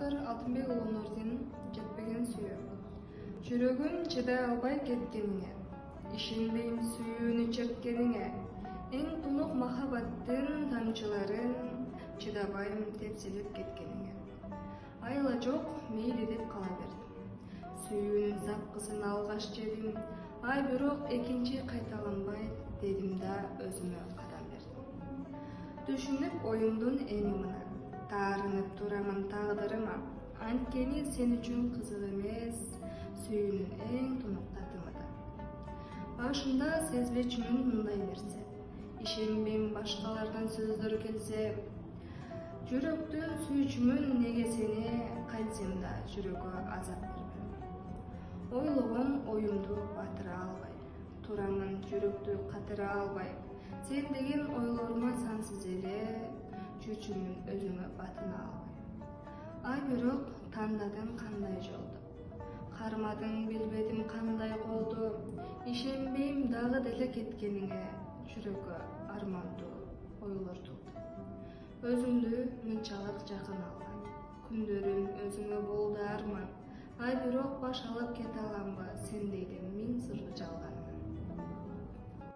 Автор Алтынбек уулу Нурдин жетпеген сүйүү. Жүрөгүм чыдай албай кеткениңе, ишенбейм сүйүүнү черткениңе, эң тунук махаббаттын тамчыларын чыдабайм тепселеп кеткениңе. Айла жок, мейли деп кала бердим. Сүйүүнүн запкысын алгаш жедим, ай бирок экинчи кайталанбайт дедим да өзүмө кадам бердим. Түшүнүп оюмдун эми мына, таарынып турамын тагдырыма, анткени сен үчүн кызык эмес, сүйүүнүн эң тунук татымы да. Башында сезбечүмүн мындай нерсе, ишенбейм башкалардын сөздөрү келсе, жүрөктүн сүйчүмүн неге сени кантсем да жүрөгкө азап бербем. Ойлогон оюмду батыра албай, турамын жүрөктү катыра албай, сен деген ойлорума сансыз эле жүрчүмүн өзүңө батына албай. Ай бирок тандадың кандай жолду, кармадың билбедим кандай колду, ишенбейм дагы деле кеткениңе, жүрөгкө армандуу ойлор тулду. Өзүңдү мынчалык жакын алган, күндөрүм өзүңө болду арман, ай бирок баш алып кете аламбы сендейден миң сырды жалган.